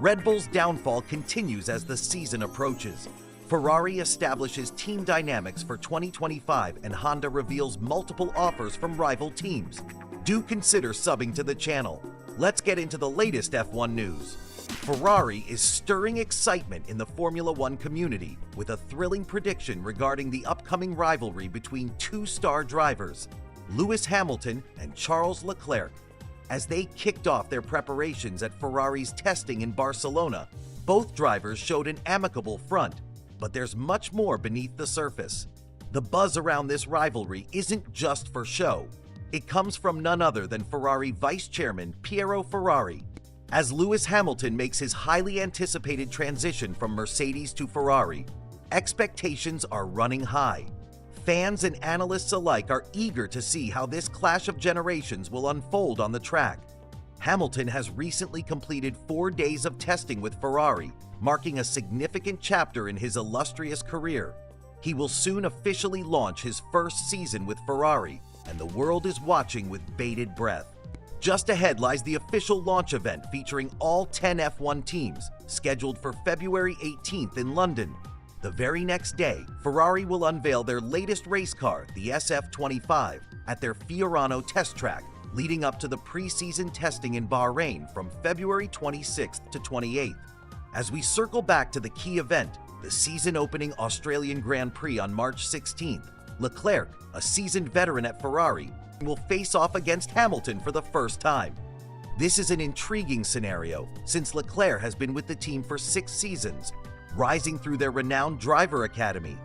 Red Bull's downfall continues as the season approaches. Ferrari establishes team dynamics for 2025 and Honda reveals multiple offers from rival teams. Do consider subbing to the channel. Let's get into the latest F1 news. Ferrari is stirring excitement in the Formula One community with a thrilling prediction regarding the upcoming rivalry between two-star drivers, Lewis Hamilton and Charles Leclerc. As they kicked off their preparations at Ferrari's testing in Barcelona, both drivers showed an amicable front, but there's much more beneath the surface. The buzz around this rivalry isn't just for show. It comes from none other than Ferrari Vice Chairman Piero Ferrari. As Lewis Hamilton makes his highly anticipated transition from Mercedes to Ferrari, expectations are running high. Fans and analysts alike are eager to see how this clash of generations will unfold on the track. Hamilton has recently completed 4 days of testing with Ferrari, marking a significant chapter in his illustrious career. He will soon officially launch his first season with Ferrari, and the world is watching with bated breath. Just ahead lies the official launch event featuring all 10 F1 teams, scheduled for February 18th in London. The very next day, Ferrari will unveil their latest race car, the SF25, at their Fiorano test track, leading up to the pre-season testing in Bahrain from February 26th to 28th. As we circle back to the key event, the season-opening Australian Grand Prix on March 16th, Leclerc, a seasoned veteran at Ferrari, will face off against Hamilton for the first time. This is an intriguing scenario, since Leclerc has been with the team for 6 seasons, rising through their renowned driver academy.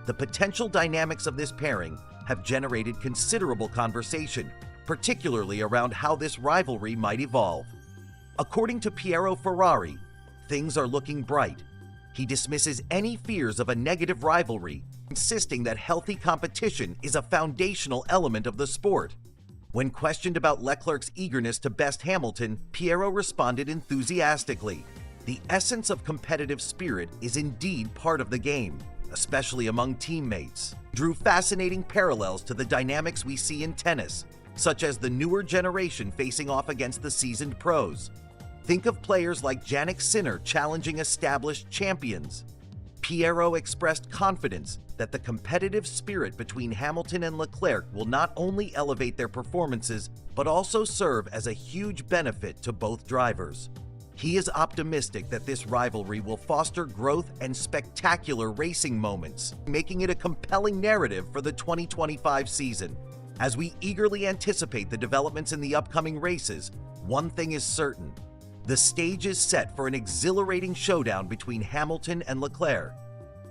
The potential dynamics of this pairing have generated considerable conversation, particularly around how this rivalry might evolve. According to Piero Ferrari, things are looking bright. He dismisses any fears of a negative rivalry, insisting that healthy competition is a foundational element of the sport. When questioned about Leclerc's eagerness to best Hamilton, Piero responded enthusiastically. The essence of competitive spirit is indeed part of the game, especially among teammates. Drew fascinating parallels to the dynamics we see in tennis, such as the newer generation facing off against the seasoned pros. Think of players like Jannik Sinner challenging established champions. Piero expressed confidence that the competitive spirit between Hamilton and Leclerc will not only elevate their performances, but also serve as a huge benefit to both drivers. He is optimistic that this rivalry will foster growth and spectacular racing moments, making it a compelling narrative for the 2025 season. As we eagerly anticipate the developments in the upcoming races, one thing is certain: the stage is set for an exhilarating showdown between Hamilton and Leclerc.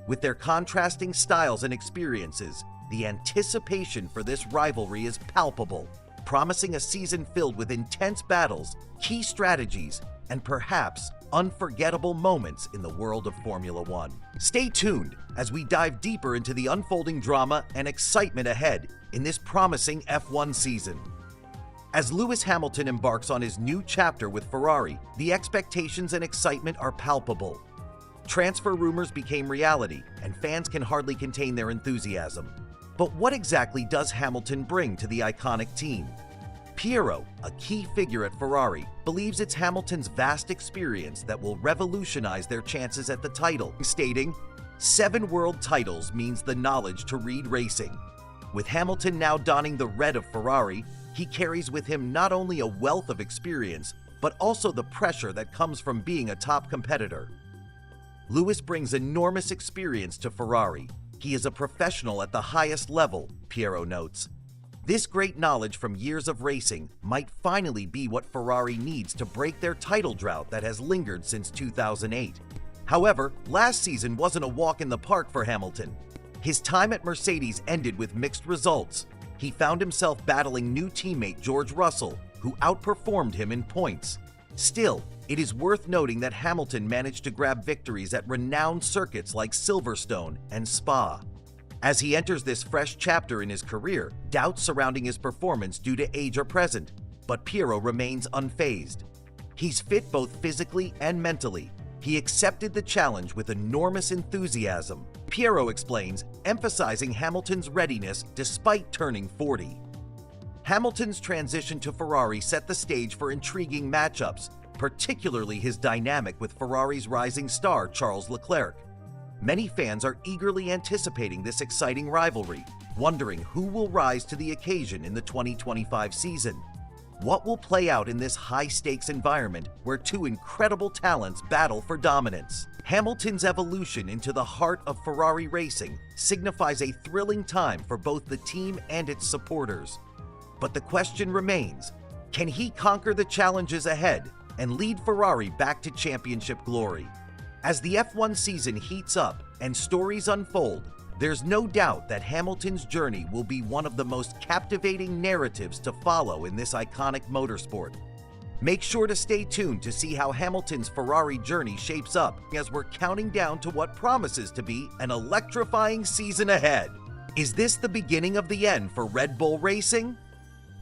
With their contrasting styles and experiences, the anticipation for this rivalry is palpable, promising a season filled with intense battles, key strategies, and perhaps unforgettable moments in the world of Formula One. Stay tuned as we dive deeper into the unfolding drama and excitement ahead in this promising F1 season. As Lewis Hamilton embarks on his new chapter with Ferrari, the expectations and excitement are palpable. Transfer rumors became reality, and fans can hardly contain their enthusiasm. But what exactly does Hamilton bring to the iconic team? Piero, a key figure at Ferrari, believes it's Hamilton's vast experience that will revolutionize their chances at the title, stating, "7 world titles means the knowledge to read racing." With Hamilton now donning the red of Ferrari, he carries with him not only a wealth of experience, but also the pressure that comes from being a top competitor. Lewis brings enormous experience to Ferrari. He is a professional at the highest level, Piero notes. This great knowledge from years of racing might finally be what Ferrari needs to break their title drought that has lingered since 2008. However, last season wasn't a walk in the park for Hamilton. His time at Mercedes ended with mixed results. He found himself battling new teammate George Russell, who outperformed him in points. Still, it is worth noting that Hamilton managed to grab victories at renowned circuits like Silverstone and Spa. As he enters this fresh chapter in his career, doubts surrounding his performance due to age are present, but Piero remains unfazed. He's fit both physically and mentally. He accepted the challenge with enormous enthusiasm. Piero explains, emphasizing Hamilton's readiness despite turning 40. Hamilton's transition to Ferrari set the stage for intriguing matchups, particularly his dynamic with Ferrari's rising star Charles Leclerc. Many fans are eagerly anticipating this exciting rivalry, wondering who will rise to the occasion in the 2025 season. What will play out in this high-stakes environment where two incredible talents battle for dominance? Hamilton's evolution into the heart of Ferrari racing signifies a thrilling time for both the team and its supporters. But the question remains, can he conquer the challenges ahead and lead Ferrari back to championship glory? As the F1 season heats up and stories unfold, there's no doubt that Hamilton's journey will be one of the most captivating narratives to follow in this iconic motorsport. Make sure to stay tuned to see how Hamilton's Ferrari journey shapes up as we're counting down to what promises to be an electrifying season ahead. Is this the beginning of the end for Red Bull Racing?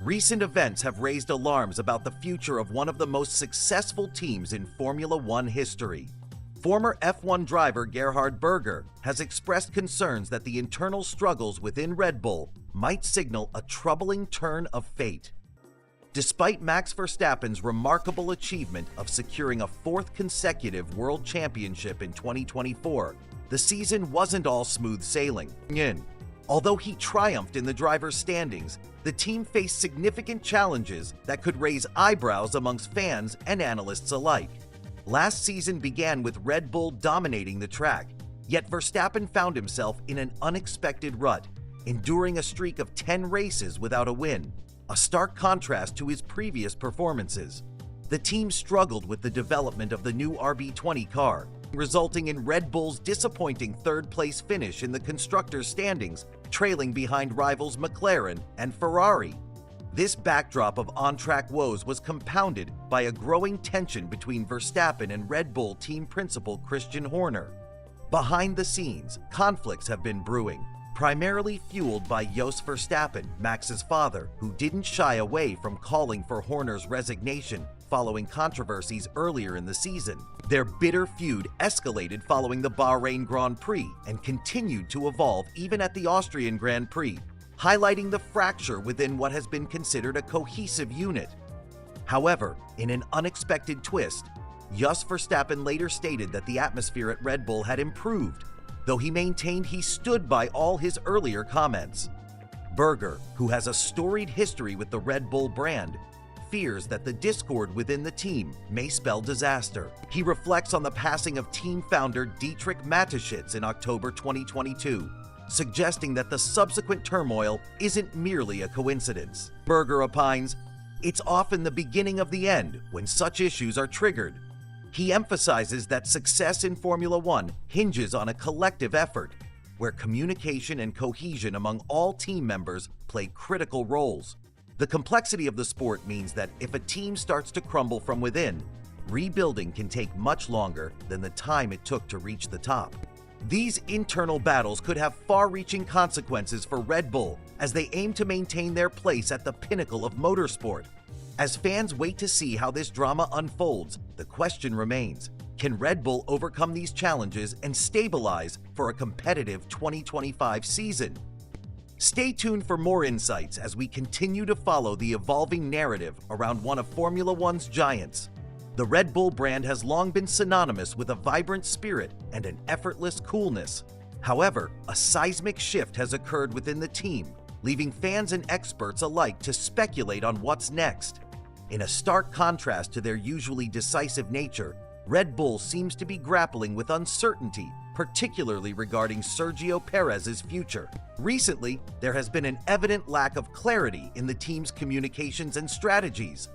Recent events have raised alarms about the future of one of the most successful teams in Formula One history. Former F1 driver Gerhard Berger has expressed concerns that the internal struggles within Red Bull might signal a troubling turn of fate. Despite Max Verstappen's remarkable achievement of securing a fourth consecutive world championship in 2024, the season wasn't all smooth sailing. Although he triumphed in the driver's standings, the team faced significant challenges that could raise eyebrows amongst fans and analysts alike. Last season began with Red Bull dominating the track, yet Verstappen found himself in an unexpected rut, enduring a streak of 10 races without a win, a stark contrast to his previous performances. The team struggled with the development of the new RB20 car, resulting in Red Bull's disappointing third-place finish in the constructors' standings, trailing behind rivals McLaren and Ferrari. This backdrop of on-track woes was compounded by a growing tension between Verstappen and Red Bull team principal Christian Horner. Behind the scenes, conflicts have been brewing, primarily fueled by Jos Verstappen, Max's father, who didn't shy away from calling for Horner's resignation following controversies earlier in the season. Their bitter feud escalated following the Bahrain Grand Prix and continued to evolve even at the Austrian Grand Prix, highlighting the fracture within what has been considered a cohesive unit. However, in an unexpected twist, Jos Verstappen later stated that the atmosphere at Red Bull had improved, though he maintained he stood by all his earlier comments. Berger, who has a storied history with the Red Bull brand, fears that the discord within the team may spell disaster. He reflects on the passing of team founder Dietrich Mateschitz in October 2022, suggesting that the subsequent turmoil isn't merely a coincidence. Berger opines, "It's often the beginning of the end when such issues are triggered." He emphasizes that success in Formula One hinges on a collective effort, where communication and cohesion among all team members play critical roles. The complexity of the sport means that if a team starts to crumble from within, rebuilding can take much longer than the time it took to reach the top. These internal battles could have far-reaching consequences for Red Bull as they aim to maintain their place at the pinnacle of motorsport. As fans wait to see how this drama unfolds, the question remains, can Red Bull overcome these challenges and stabilize for a competitive 2025 season? Stay tuned for more insights as we continue to follow the evolving narrative around one of Formula One's giants. The Red Bull brand has long been synonymous with a vibrant spirit and an effortless coolness. However, a seismic shift has occurred within the team, leaving fans and experts alike to speculate on what's next. In a stark contrast to their usually decisive nature, Red Bull seems to be grappling with uncertainty, particularly regarding Sergio Perez's future. Recently, there has been an evident lack of clarity in the team's communications and strategies.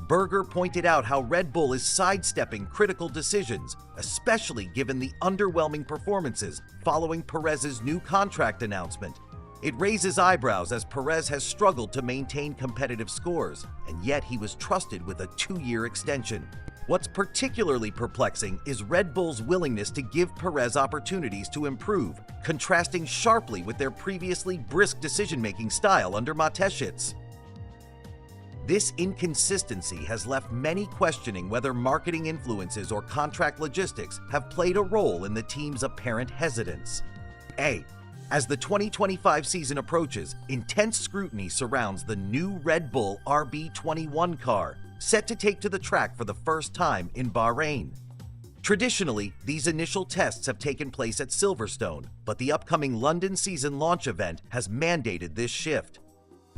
Berger pointed out how Red Bull is sidestepping critical decisions, especially given the underwhelming performances following Perez's new contract announcement. It raises eyebrows as Perez has struggled to maintain competitive scores, and yet he was trusted with a 2-year extension. What's particularly perplexing is Red Bull's willingness to give Perez opportunities to improve, contrasting sharply with their previously brisk decision-making style under Mateschitz. This inconsistency has left many questioning whether marketing influences or contract logistics have played a role in the team's apparent hesitance. As the 2025 season approaches, intense scrutiny surrounds the new Red Bull RB21 car, set to take to the track for the first time in Bahrain. Traditionally, these initial tests have taken place at Silverstone, but the upcoming London season launch event has mandated this shift.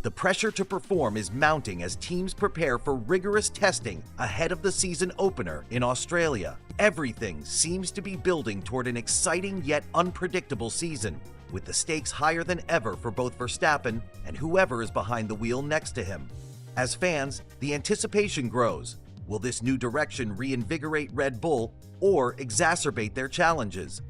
The pressure to perform is mounting as teams prepare for rigorous testing ahead of the season opener in Australia. Everything seems to be building toward an exciting yet unpredictable season, with the stakes higher than ever for both Verstappen and whoever is behind the wheel next to him. As fans, the anticipation grows. Will this new direction reinvigorate Red Bull or exacerbate their challenges?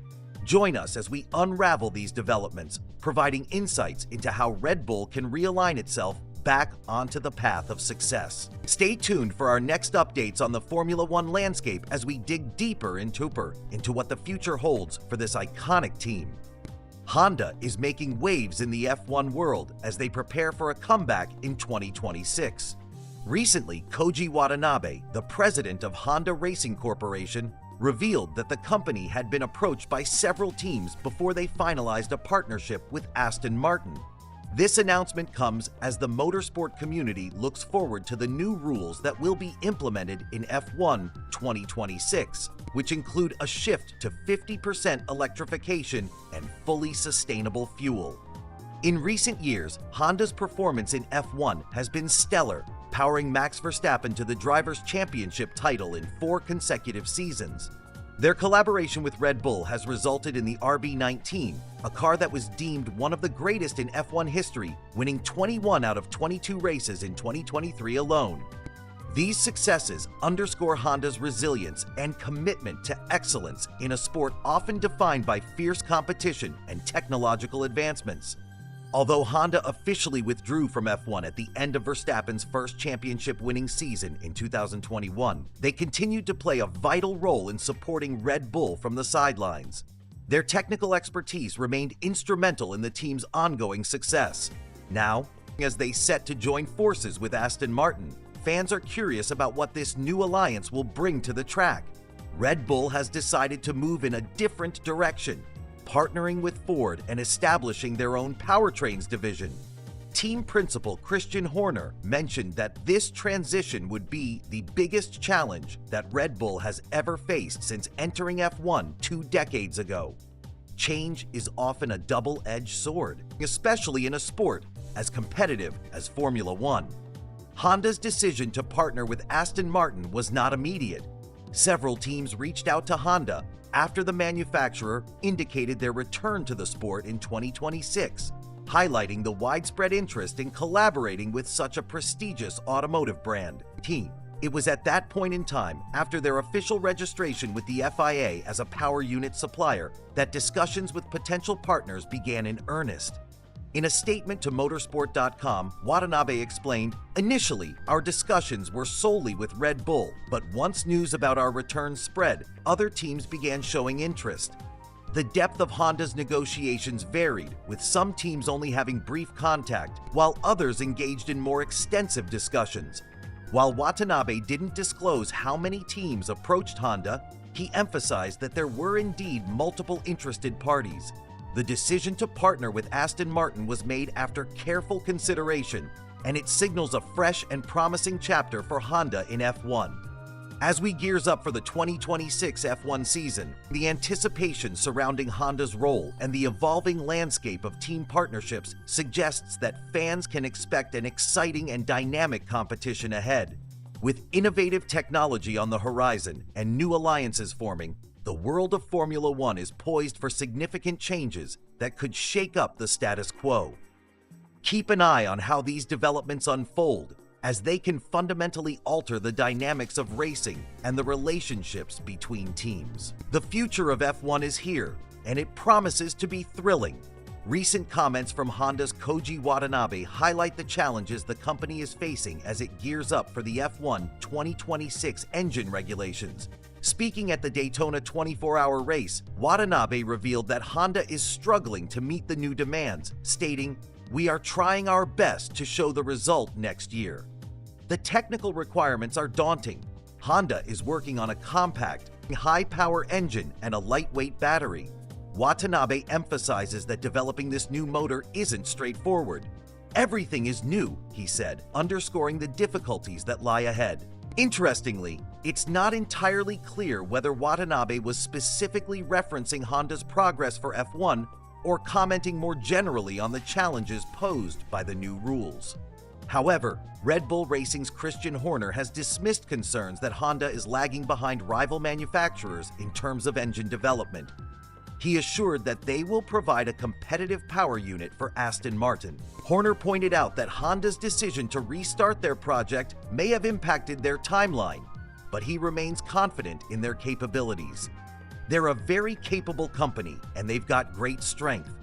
Join us as we unravel these developments, providing insights into how Red Bull can realign itself back onto the path of success. Stay tuned for our next updates on the Formula One landscape as we dig deeper into what the future holds for this iconic team. Honda is making waves in the F1 world as they prepare for a comeback in 2026. Recently, Koji Watanabe, the president of Honda Racing Corporation, revealed that the company had been approached by several teams before they finalized a partnership with Aston Martin. This announcement comes as the motorsport community looks forward to the new rules that will be implemented in F1 2026, which include a shift to 50% electrification and fully sustainable fuel. In recent years, Honda's performance in F1 has been stellar, powering Max Verstappen to the Drivers' Championship title in 4 consecutive seasons. Their collaboration with Red Bull has resulted in the RB19, a car that was deemed one of the greatest in F1 history, winning 21 out of 22 races in 2023 alone. These successes underscore Honda's resilience and commitment to excellence in a sport often defined by fierce competition and technological advancements. Although Honda officially withdrew from F1 at the end of Verstappen's first championship-winning season in 2021, they continued to play a vital role in supporting Red Bull from the sidelines. Their technical expertise remained instrumental in the team's ongoing success. Now, as they set to join forces with Aston Martin, fans are curious about what this new alliance will bring to the track. Red Bull has decided to move in a different direction, partnering with Ford and establishing their own powertrains division. Team principal Christian Horner mentioned that this transition would be the biggest challenge that Red Bull has ever faced since entering F1 2 decades ago. Change is often a double-edged sword, especially in a sport as competitive as Formula One. Honda's decision to partner with Aston Martin was not immediate. Several teams reached out to Honda after the manufacturer indicated their return to the sport in 2026, highlighting the widespread interest in collaborating with such a prestigious automotive brand team. It was at that point in time, after their official registration with the FIA as a power unit supplier, that discussions with potential partners began in earnest. In a statement to Motorsport.com, Watanabe explained, "Initially, our discussions were solely with Red Bull, but once news about our return spread, other teams began showing interest. The depth of Honda's negotiations varied, with some teams only having brief contact, while others engaged in more extensive discussions." While Watanabe didn't disclose how many teams approached Honda, he emphasized that there were indeed multiple interested parties. The decision to partner with Aston Martin was made after careful consideration, and it signals a fresh and promising chapter for Honda in F1. As we gears up for the 2026 F1 season, the anticipation surrounding Honda's role and the evolving landscape of team partnerships suggests that fans can expect an exciting and dynamic competition ahead. With innovative technology on the horizon and new alliances forming, the world of Formula One is poised for significant changes that could shake up the status quo. Keep an eye on how these developments unfold, as they can fundamentally alter the dynamics of racing and the relationships between teams. The future of F1 is here, and it promises to be thrilling. Recent comments from Honda's Koji Watanabe highlight the challenges the company is facing as it gears up for the F1 2026 engine regulations. Speaking at the Daytona 24-hour race, Watanabe revealed that Honda is struggling to meet the new demands, stating, "We are trying our best to show the result next year." The technical requirements are daunting. Honda is working on a compact, high-power engine and a lightweight battery. Watanabe emphasizes that developing this new motor isn't straightforward. "Everything is new," he said, underscoring the difficulties that lie ahead. Interestingly, it's not entirely clear whether Watanabe was specifically referencing Honda's progress for F1 or commenting more generally on the challenges posed by the new rules. However, Red Bull Racing's Christian Horner has dismissed concerns that Honda is lagging behind rival manufacturers in terms of engine development. He assured that they will provide a competitive power unit for Aston Martin. Horner pointed out that Honda's decision to restart their project may have impacted their timeline, but he remains confident in their capabilities. They're a very capable company, and they've got great strength.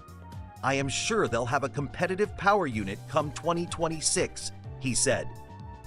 I am sure they'll have a competitive power unit come 2026, he said.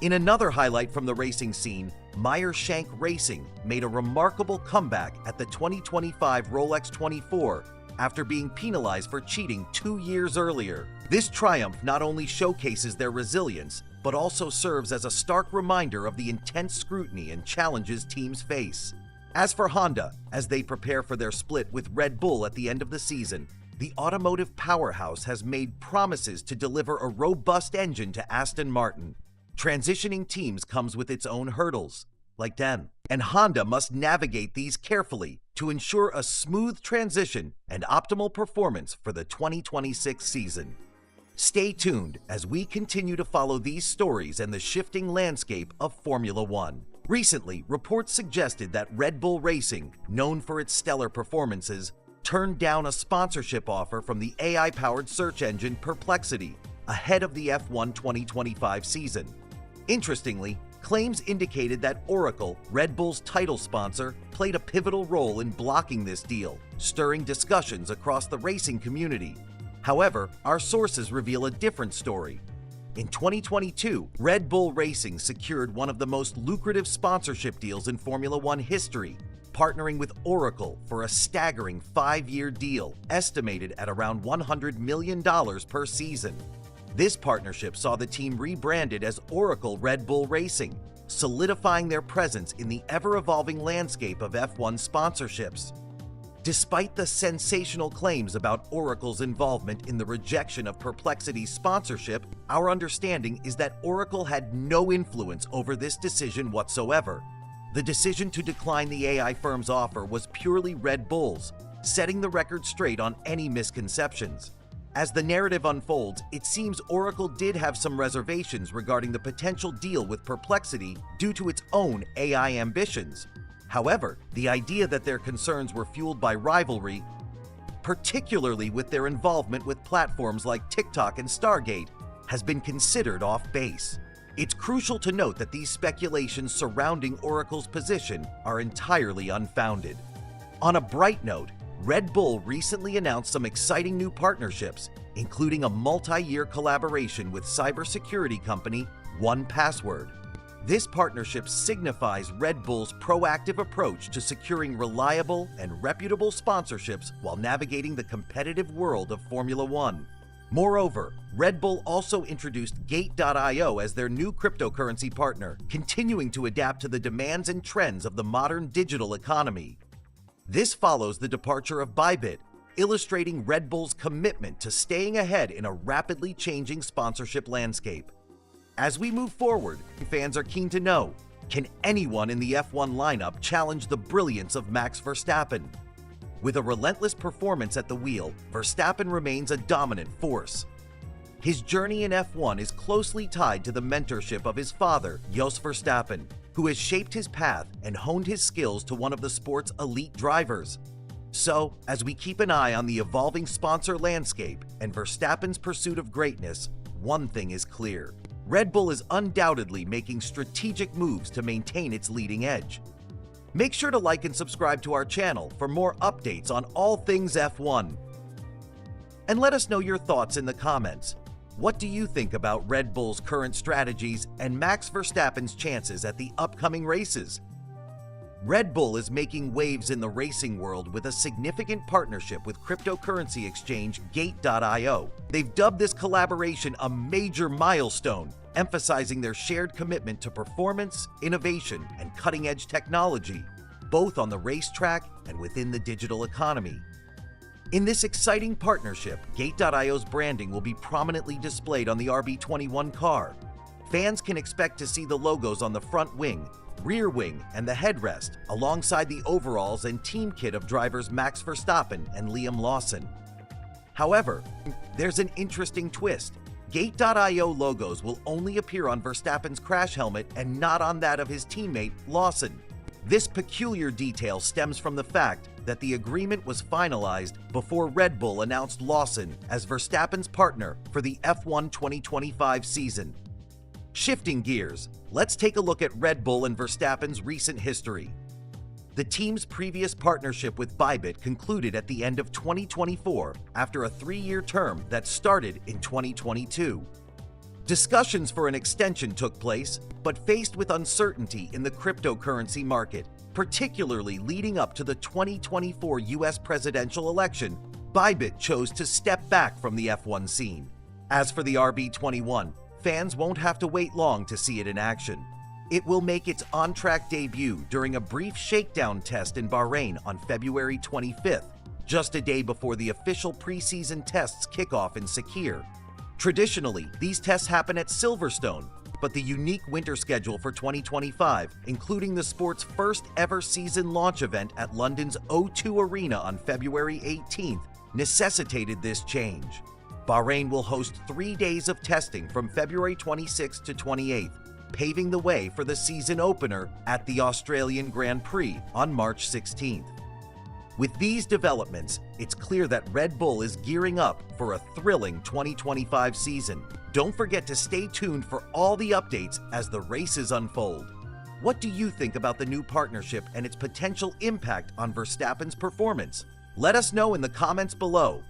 In another highlight from the racing scene, Meyer Shank Racing made a remarkable comeback at the 2025 Rolex 24 after being penalized for cheating 2 years earlier. This triumph not only showcases their resilience, but also serves as a stark reminder of the intense scrutiny and challenges teams face. As for Honda, as they prepare for their split with Red Bull at the end of the season, the automotive powerhouse has made promises to deliver a robust engine to Aston Martin. Transitioning teams comes with its own hurdles, like them, and Honda must navigate these carefully to ensure a smooth transition and optimal performance for the 2026 season. Stay tuned as we continue to follow these stories and the shifting landscape of Formula One. Recently, reports suggested that Red Bull Racing, known for its stellar performances, turned down a sponsorship offer from the AI-powered search engine Perplexity ahead of the F1 2025 season. Interestingly, claims indicated that Oracle, Red Bull's title sponsor, played a pivotal role in blocking this deal, stirring discussions across the racing community. However, our sources reveal a different story. In 2022, Red Bull Racing secured one of the most lucrative sponsorship deals in Formula One history, partnering with Oracle for a staggering 5-year deal, estimated at around $100 million per season. This partnership saw the team rebranded as Oracle Red Bull Racing, solidifying their presence in the ever-evolving landscape of F1 sponsorships. Despite the sensational claims about Oracle's involvement in the rejection of Perplexity's sponsorship, our understanding is that Oracle had no influence over this decision whatsoever. The decision to decline the AI firm's offer was purely Red Bull's, setting the record straight on any misconceptions. As the narrative unfolds, it seems Oracle did have some reservations regarding the potential deal with Perplexity due to its own AI ambitions. However, the idea that their concerns were fueled by rivalry, particularly with their involvement with platforms like TikTok and Stargate, has been considered off base. It's crucial to note that these speculations surrounding Oracle's position are entirely unfounded. On a bright note, Red Bull recently announced some exciting new partnerships, including a multi-year collaboration with cybersecurity company 1Password. This partnership signifies Red Bull's proactive approach to securing reliable and reputable sponsorships while navigating the competitive world of Formula One. Moreover, Red Bull also introduced Gate.io as their new cryptocurrency partner, continuing to adapt to the demands and trends of the modern digital economy. This follows the departure of Bybit, illustrating Red Bull's commitment to staying ahead in a rapidly changing sponsorship landscape. As we move forward, fans are keen to know, can anyone in the F1 lineup challenge the brilliance of Max Verstappen? With a relentless performance at the wheel, Verstappen remains a dominant force. His journey in F1 is closely tied to the mentorship of his father, Jos Verstappen, who has shaped his path and honed his skills to one of the sport's elite drivers. So, as we keep an eye on the evolving sponsor landscape and Verstappen's pursuit of greatness, one thing is clear. Red Bull is undoubtedly making strategic moves to maintain its leading edge. Make sure to like and subscribe to our channel for more updates on all things F1. And let us know your thoughts in the comments. What do you think about Red Bull's current strategies and Max Verstappen's chances at the upcoming races? Red Bull is making waves in the racing world with a significant partnership with cryptocurrency exchange Gate.io. They've dubbed this collaboration a major milestone, emphasizing their shared commitment to performance, innovation, and cutting-edge technology, both on the racetrack and within the digital economy. In this exciting partnership, Gate.io's branding will be prominently displayed on the RB21 car, Fans can expect to see the logos on the front wing, rear wing, and the headrest, alongside the overalls and team kit of drivers Max Verstappen and Liam Lawson. However, there's an interesting twist. Gate.io logos will only appear on Verstappen's crash helmet and not on that of his teammate Lawson. This peculiar detail stems from the fact that the agreement was finalized before Red Bull announced Lawson as Verstappen's partner for the F1 2025 season. Shifting gears, let's take a look at Red Bull and Verstappen's recent history. The team's previous partnership with Bybit concluded at the end of 2024 after a 3-year term that started in 2022. Discussions for an extension took place, but faced with uncertainty in the cryptocurrency market, particularly leading up to the 2024 US presidential election, Bybit chose to step back from the F1 scene. As for the RB21, fans won't have to wait long to see it in action. It will make its on-track debut during a brief shakedown test in Bahrain on February 25th, just a day before the official preseason tests kick off in Sakir. Traditionally, these tests happen at Silverstone, but the unique winter schedule for 2025, including the sport's first ever season launch event at London's O2 Arena on February 18th, necessitated this change. Bahrain will host 3 days of testing from February 26th to 28th, paving the way for the season opener at the Australian Grand Prix on March 16th. With these developments, it's clear that Red Bull is gearing up for a thrilling 2025 season. Don't forget to stay tuned for all the updates as the races unfold. What do you think about the new partnership and its potential impact on Verstappen's performance? Let us know in the comments below.